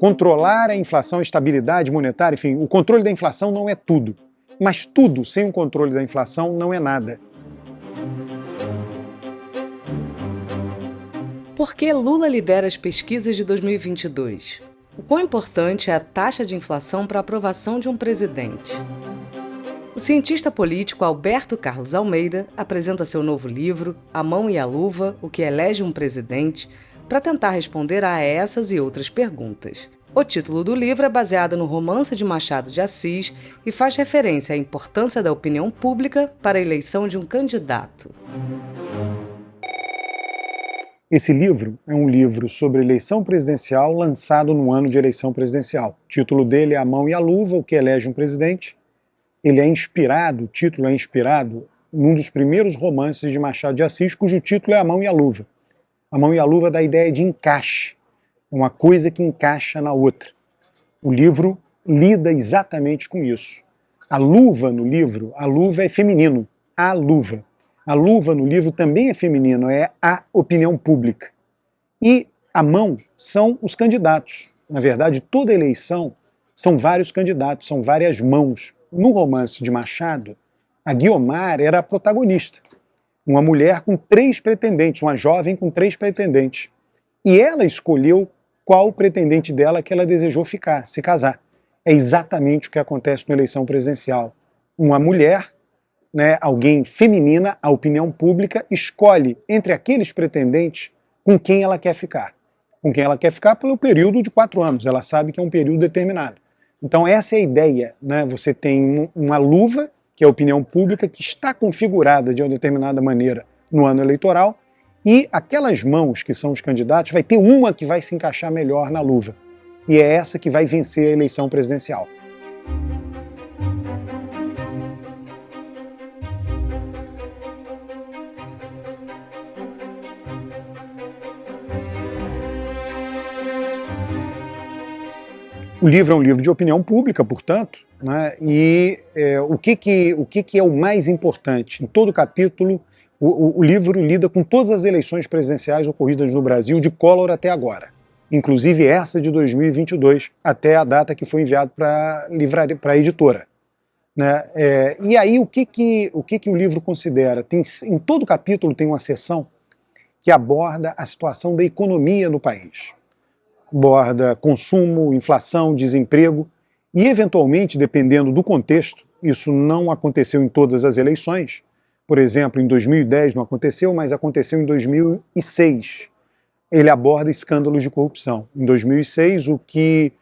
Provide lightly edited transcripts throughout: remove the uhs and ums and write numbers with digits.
controlar a inflação, a estabilidade monetária, enfim, o controle da inflação não é tudo. Mas tudo sem o controle da inflação não é nada. Por que Lula lidera as pesquisas de 2022? O quão importante é a taxa de inflação para a aprovação de um presidente? O cientista político Alberto Carlos Almeida apresenta seu novo livro, A Mão e a Luva, o que elege um presidente, para tentar responder a essas e outras perguntas. O título do livro é baseado no romance de Machado de Assis e faz referência à importância da opinião pública para a eleição de um candidato. Esse livro é um livro sobre eleição presidencial lançado no ano de eleição presidencial. O título dele é A Mão e a Luva, o que elege um presidente. Ele é inspirado, o título é inspirado num dos primeiros romances de Machado de Assis, cujo título é A Mão e a Luva. A Mão e a Luva dá a ideia de encaixe, uma coisa que encaixa na outra. O livro lida exatamente com isso. A luva no livro, a luva é feminino, a luva. A luva no livro também é feminino, é a opinião pública. E a mão são os candidatos. Na verdade, toda eleição são vários candidatos, são várias mãos. No romance de Machado, a Guiomar era a protagonista. Uma mulher com 3 pretendentes, uma jovem com 3 pretendentes. E ela escolheu qual pretendente dela que ela desejou ficar, se casar. É exatamente o que acontece na eleição presidencial. Uma mulher, alguém feminina, a opinião pública, escolhe entre aqueles pretendentes com quem ela quer ficar. Com quem ela quer ficar pelo período de 4 anos, ela sabe que é um período determinado. Então essa é a ideia, Você tem uma luva, que é a opinião pública, que está configurada de uma determinada maneira no ano eleitoral, e aquelas mãos que são os candidatos, vai ter uma que vai se encaixar melhor na luva. E é essa que vai vencer a eleição presidencial. O livro é um livro de opinião pública, portanto, e o que é o mais importante? Em todo capítulo, o livro lida com todas as eleições presidenciais ocorridas no Brasil, de Collor até agora, inclusive essa de 2022, até a data que foi enviado para a editora. E aí, o que o livro considera? Em todo capítulo tem uma seção que aborda a situação da economia no país. Aborda consumo, inflação, desemprego e, eventualmente, dependendo do contexto, isso não aconteceu em todas as eleições. Por exemplo, em 2010 não aconteceu, mas aconteceu em 2006. Ele aborda escândalos de corrupção. Em 2006, o que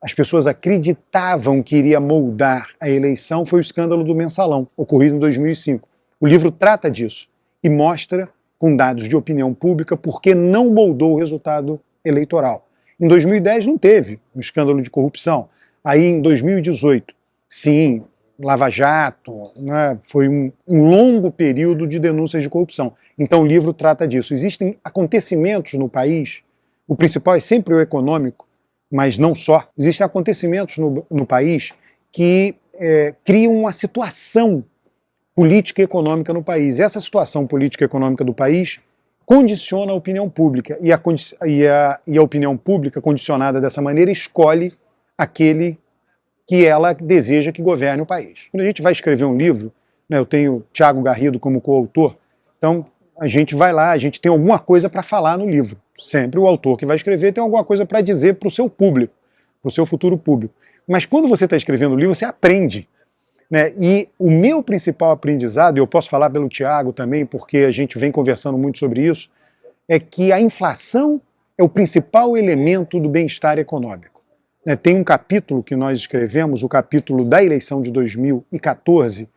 as pessoas acreditavam que iria moldar a eleição foi o escândalo do Mensalão, ocorrido em 2005. O livro trata disso e mostra, com dados de opinião pública, por que não moldou o resultado eleitoral. Em 2010 não teve um escândalo de corrupção. Aí em 2018, sim, Lava Jato, foi um longo período de denúncias de corrupção. Então o livro trata disso. Existem acontecimentos no país, o principal é sempre o econômico, mas não só. Existem acontecimentos no país que criam uma situação política e econômica no país. Essa situação política e econômica do país condiciona a opinião pública, e a opinião pública, condicionada dessa maneira, escolhe aquele que ela deseja que governe o país. Quando a gente vai escrever um livro, eu tenho Thiago Garrido como coautor, então a gente vai lá, a gente tem alguma coisa para falar no livro. Sempre o autor que vai escrever tem alguma coisa para dizer para o seu público, para o seu futuro público. Mas quando você está escrevendo o livro, você aprende. E o meu principal aprendizado, e eu posso falar pelo Thiago também, porque a gente vem conversando muito sobre isso, é que a inflação é o principal elemento do bem-estar econômico. Tem um capítulo que nós escrevemos, o capítulo da eleição de 2014,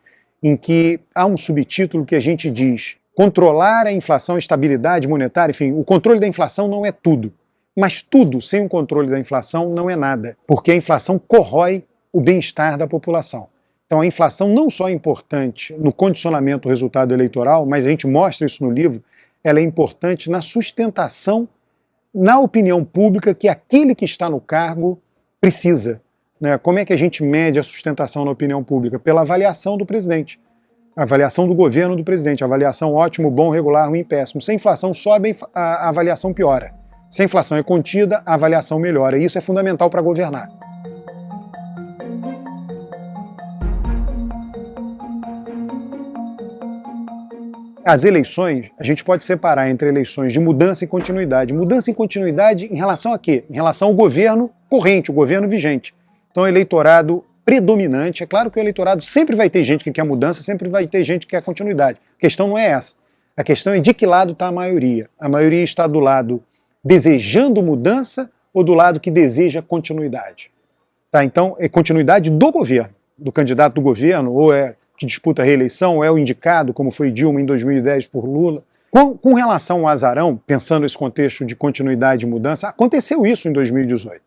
em que há um subtítulo que a gente diz: controlar a inflação, a estabilidade monetária, enfim, o controle da inflação não é tudo. Mas tudo sem o controle da inflação não é nada, porque a inflação corrói o bem-estar da população. Então a inflação não só é importante no condicionamento do resultado eleitoral, mas a gente mostra isso no livro, ela é importante na sustentação, na opinião pública que aquele que está no cargo precisa. Como é que a gente mede a sustentação na opinião pública? Pela avaliação do presidente, a avaliação do governo do presidente, a avaliação ótimo, bom, regular, ruim, péssimo. Se a inflação sobe, a avaliação piora. Se a inflação é contida, a avaliação melhora. E isso é fundamental para governar. As eleições, a gente pode separar entre eleições de mudança e continuidade. Mudança e continuidade em relação a quê? Em relação ao governo corrente, o governo vigente. Então, o eleitorado predominante, é claro que o eleitorado sempre vai ter gente que quer mudança, sempre vai ter gente que quer continuidade. A questão não é essa. A questão é de que lado está a maioria. A maioria está do lado desejando mudança ou do lado que deseja continuidade. Tá? Então, é continuidade do governo, do candidato do governo, ou é que disputa a reeleição, ou é o indicado, como foi Dilma em 2010 por Lula. Com relação ao azarão, pensando nesse contexto de continuidade e mudança, aconteceu isso em 2018.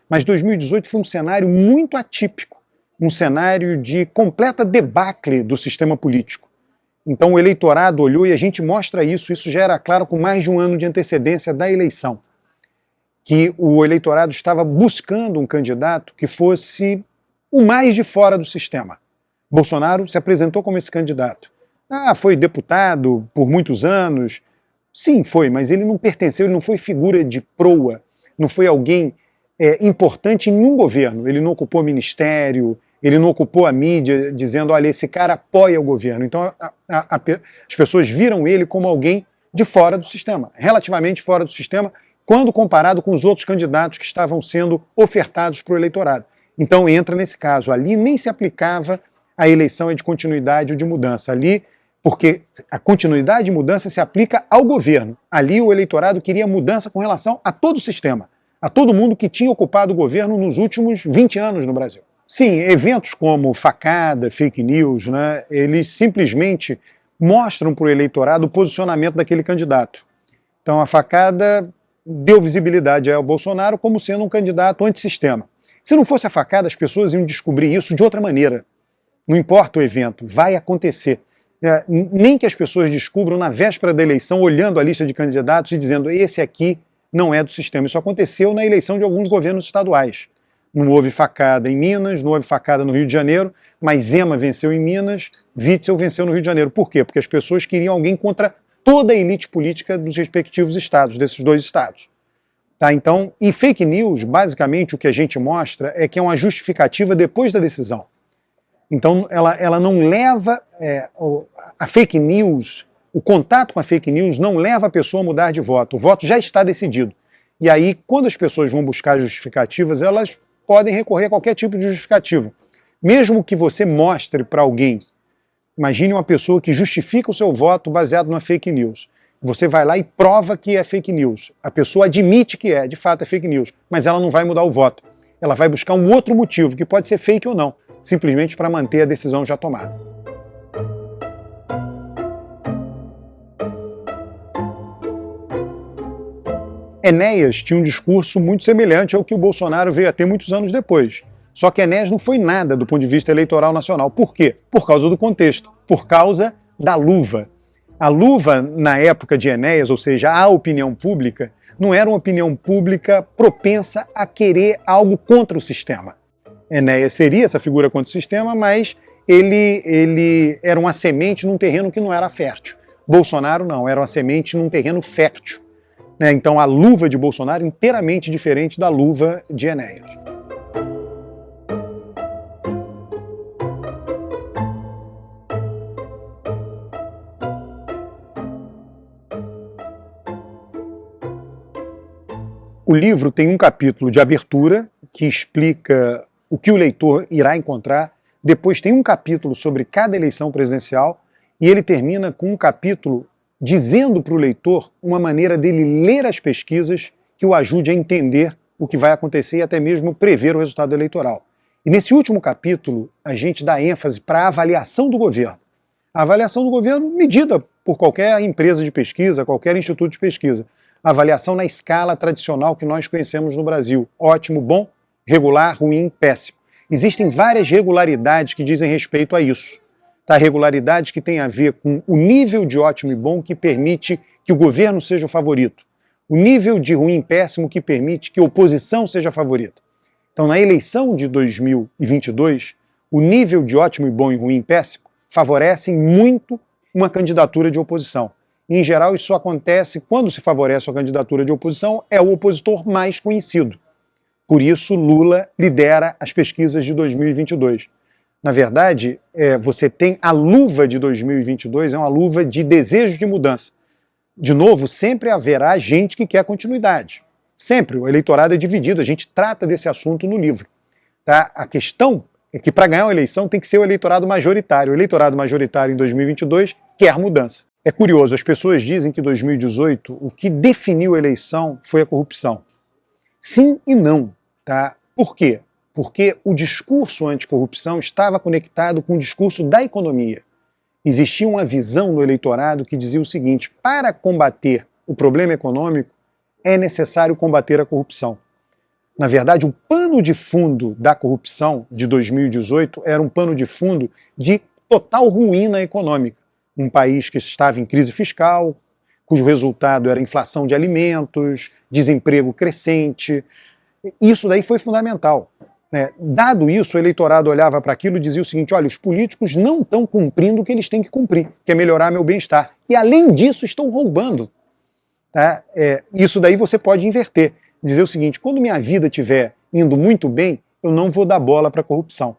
Mas 2018 foi um cenário muito atípico, um cenário de completa debacle do sistema político. Então o eleitorado olhou e a gente mostra isso já era claro com mais de um ano de antecedência da eleição, que o eleitorado estava buscando um candidato que fosse o mais de fora do sistema. Bolsonaro se apresentou como esse candidato. Foi deputado por muitos anos. Sim, foi, mas ele não pertenceu, ele não foi figura de proa, não foi alguém importante em nenhum governo. Ele não ocupou ministério, ele não ocupou a mídia dizendo, olha, esse cara apoia o governo. Então as pessoas viram ele como alguém de fora do sistema, relativamente fora do sistema, quando comparado com os outros candidatos que estavam sendo ofertados para o eleitorado. Então entra nesse caso. Ali nem se aplicava a eleição é de continuidade ou de mudança. Ali, porque a continuidade e mudança se aplica ao governo. Ali o eleitorado queria mudança com relação a todo o sistema, a todo mundo que tinha ocupado o governo nos últimos 20 anos no Brasil. Sim, eventos como facada, fake news, né, eles simplesmente mostram para o eleitorado o posicionamento daquele candidato. Então a facada deu visibilidade ao Bolsonaro como sendo um candidato antissistema. Se não fosse a facada, as pessoas iam descobrir isso de outra maneira. Não importa o evento, vai acontecer. Nem que as pessoas descubram na véspera da eleição, olhando a lista de candidatos e dizendo esse aqui não é do sistema. Isso aconteceu na eleição de alguns governos estaduais. Não houve facada em Minas, não houve facada no Rio de Janeiro, mas Zema venceu em Minas, Witzel venceu no Rio de Janeiro. Por quê? Porque as pessoas queriam alguém contra toda a elite política dos respectivos estados, desses dois estados. Tá? Então, e fake news, basicamente o que a gente mostra é que é uma justificativa depois da decisão. Então, ela não leva a fake news, o contato com a fake news não leva a pessoa a mudar de voto. O voto já está decidido. E aí, quando as pessoas vão buscar justificativas, elas podem recorrer a qualquer tipo de justificativa. Mesmo que você mostre para alguém, imagine uma pessoa que justifica o seu voto baseado numa fake news. Você vai lá e prova que é fake news. A pessoa admite que de fato é fake news, mas ela não vai mudar o voto. Ela vai buscar um outro motivo, que pode ser fake ou não, simplesmente para manter a decisão já tomada. Enéas tinha um discurso muito semelhante ao que o Bolsonaro veio a ter muitos anos depois. Só que Enéas não foi nada do ponto de vista eleitoral nacional. Por quê? Por causa do contexto, por causa da luva. A luva, na época de Enéas, ou seja, a opinião pública, não era uma opinião pública propensa a querer algo contra o sistema. Enéas seria essa figura contra o sistema, mas ele era uma semente num terreno que não era fértil. Bolsonaro não, era uma semente num terreno fértil. Então a luva de Bolsonaro é inteiramente diferente da luva de Enéas. O livro tem um capítulo de abertura que explica o que o leitor irá encontrar. Depois tem um capítulo sobre cada eleição presidencial e ele termina com um capítulo dizendo para o leitor uma maneira dele ler as pesquisas que o ajude a entender o que vai acontecer e até mesmo prever o resultado eleitoral. E nesse último capítulo, a gente dá ênfase para a avaliação do governo. A avaliação do governo medida por qualquer empresa de pesquisa, qualquer instituto de pesquisa. A avaliação na escala tradicional que nós conhecemos no Brasil. Ótimo, bom, regular, ruim, péssimo. Existem várias regularidades que dizem respeito a isso. Tá? Regularidades que têm a ver com o nível de ótimo e bom que permite que o governo seja o favorito. O nível de ruim e péssimo que permite que a oposição seja a favorita. Então, na eleição de 2022, o nível de ótimo e bom e ruim e péssimo favorecem muito uma candidatura de oposição. Em geral, isso acontece quando se favorece a candidatura de oposição, é o opositor mais conhecido. Por isso, Lula lidera as pesquisas de 2022. Na verdade, você tem a luva de 2022, é uma luva de desejo de mudança. De novo, sempre haverá gente que quer continuidade. Sempre, o eleitorado é dividido, a gente trata desse assunto no livro. Tá? A questão é que para ganhar uma eleição tem que ser o eleitorado majoritário. O eleitorado majoritário em 2022 quer mudança. É curioso, as pessoas dizem que em 2018 o que definiu a eleição foi a corrupção. Sim e não. Tá? Por quê? Porque o discurso anticorrupção estava conectado com o discurso da economia. Existia uma visão no eleitorado que dizia o seguinte: para combater o problema econômico, é necessário combater a corrupção. Na verdade, o pano de fundo da corrupção de 2018 era um pano de fundo de total ruína econômica. Um país que estava em crise fiscal, cujo resultado era inflação de alimentos, desemprego crescente. Isso daí foi fundamental. Dado isso, o eleitorado olhava para aquilo e dizia o seguinte: olha, os políticos não estão cumprindo o que eles têm que cumprir, que é melhorar meu bem-estar. E além disso, estão roubando. Tá? Isso daí você pode inverter. Dizer o seguinte: quando minha vida estiver indo muito bem, eu não vou dar bola para a corrupção.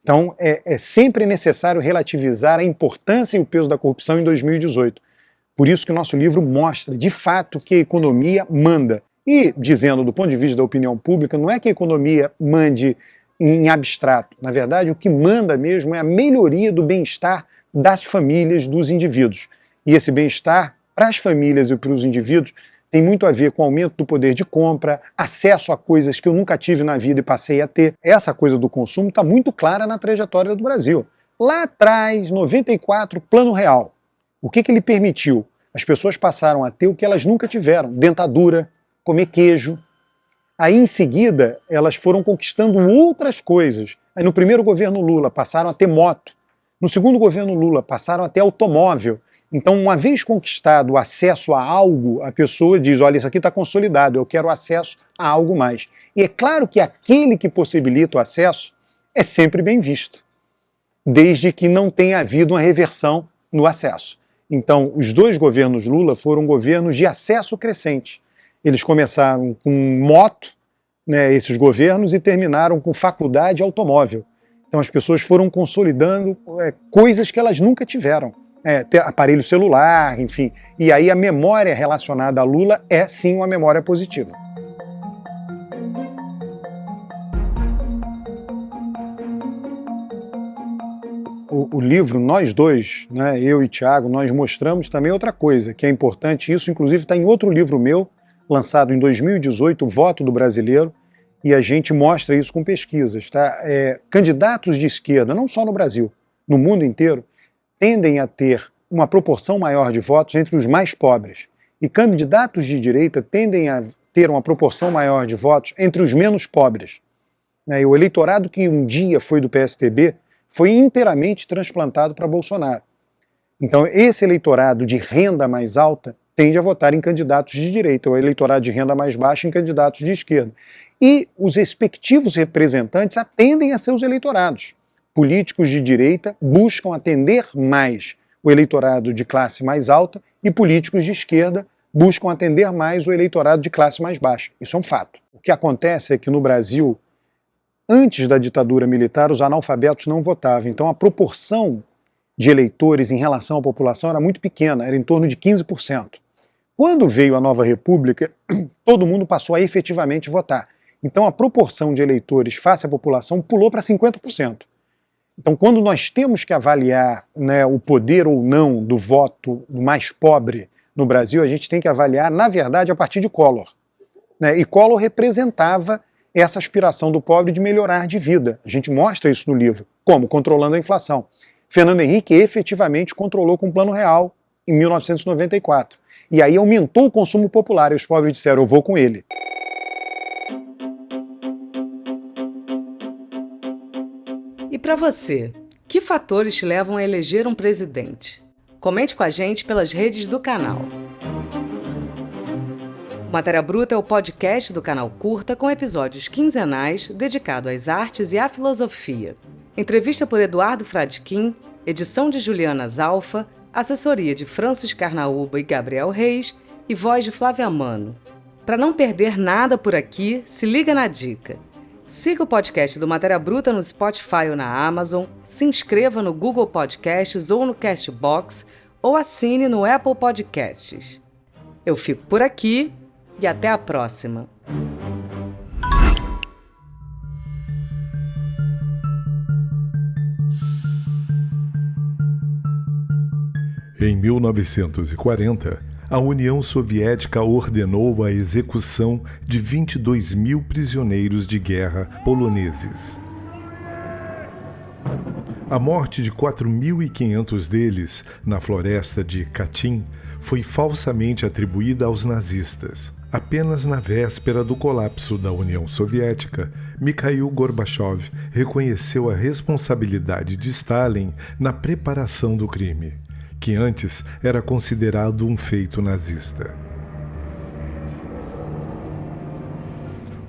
Então, é sempre necessário relativizar a importância e o peso da corrupção em 2018. Por isso que o nosso livro mostra, de fato, que a economia manda. E, dizendo do ponto de vista da opinião pública, não é que a economia mande em abstrato. Na verdade, o que manda mesmo é a melhoria do bem-estar das famílias, dos indivíduos. E esse bem-estar, para as famílias e para os indivíduos, tem muito a ver com o aumento do poder de compra, acesso a coisas que eu nunca tive na vida e passei a ter. Essa coisa do consumo está muito clara na trajetória do Brasil. Lá atrás, 94, Plano Real. O que ele permitiu? As pessoas passaram a ter o que elas nunca tiveram: dentadura, comer queijo. Aí, em seguida, elas foram conquistando outras coisas. Aí, no primeiro governo Lula, passaram a ter moto. No segundo governo Lula, passaram a ter automóvel. Então, uma vez conquistado o acesso a algo, a pessoa diz: olha, isso aqui está consolidado, eu quero acesso a algo mais. E é claro que aquele que possibilita o acesso é sempre bem visto, desde que não tenha havido uma reversão no acesso. Então, os dois governos Lula foram governos de acesso crescente. Eles começaram com moto, esses governos, e terminaram com faculdade automóvel. Então as pessoas foram consolidando coisas que elas nunca tiveram. Ter aparelho celular, enfim. E aí a memória relacionada a Lula é sim uma memória positiva. O livro, nós dois, eu e Tiago, nós mostramos também outra coisa, que é importante. Isso inclusive está em outro livro meu, lançado em 2018, O Voto do Brasileiro, e a gente mostra isso com pesquisas. Tá? Candidatos de esquerda, não só no Brasil, no mundo inteiro, tendem a ter uma proporção maior de votos entre os mais pobres. E candidatos de direita tendem a ter uma proporção maior de votos entre os menos pobres. E o eleitorado que um dia foi do PSDB foi inteiramente transplantado para Bolsonaro. Então, esse eleitorado de renda mais alta tende a votar em candidatos de direita, o eleitorado de renda mais baixa em candidatos de esquerda. E os respectivos representantes atendem a seus eleitorados. Políticos de direita buscam atender mais o eleitorado de classe mais alta e políticos de esquerda buscam atender mais o eleitorado de classe mais baixa. Isso é um fato. O que acontece é que no Brasil, antes da ditadura militar, os analfabetos não votavam. Então a proporção de eleitores em relação à população era muito pequena, era em torno de 15%. Quando veio a nova república, todo mundo passou a efetivamente votar. Então a proporção de eleitores face à população pulou para 50%. Então quando nós temos que avaliar o poder ou não do voto mais pobre no Brasil, a gente tem que avaliar, na verdade, a partir de Collor. E Collor representava essa aspiração do pobre de melhorar de vida. A gente mostra isso no livro. Como? Controlando a inflação. Fernando Henrique efetivamente controlou com o Plano Real em 1994. E aí aumentou o consumo popular e os pobres disseram: eu vou com ele. E para você, que fatores te levam a eleger um presidente? Comente com a gente pelas redes do canal. Matéria Bruta é o podcast do canal Curta com episódios quinzenais dedicado às artes e à filosofia. Entrevista por Eduardo Fradkin, edição de Juliana Zalfa, assessoria de Francis Carnaúba e Gabriel Reis e voz de Flávia Mano. Para não perder nada por aqui, se liga na dica. Siga o podcast do Matéria Bruta no Spotify ou na Amazon, se inscreva no Google Podcasts ou no Castbox, ou assine no Apple Podcasts. Eu fico por aqui e até a próxima. Em 1940, a União Soviética ordenou a execução de 22 mil prisioneiros de guerra poloneses. A morte de 4.500 deles na floresta de Katyn foi falsamente atribuída aos nazistas. Apenas na véspera do colapso da União Soviética, Mikhail Gorbachev reconheceu a responsabilidade de Stalin na preparação do crime, que antes era considerado um feito nazista.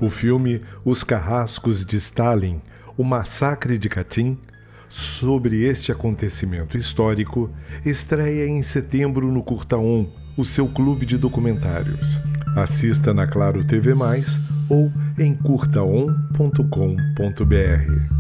O filme Os Carrascos de Stalin, o Massacre de Katyn, sobre este acontecimento histórico, estreia em setembro no Curta-On, o seu clube de documentários. Assista na Claro TV+, ou em curtaon.com.br.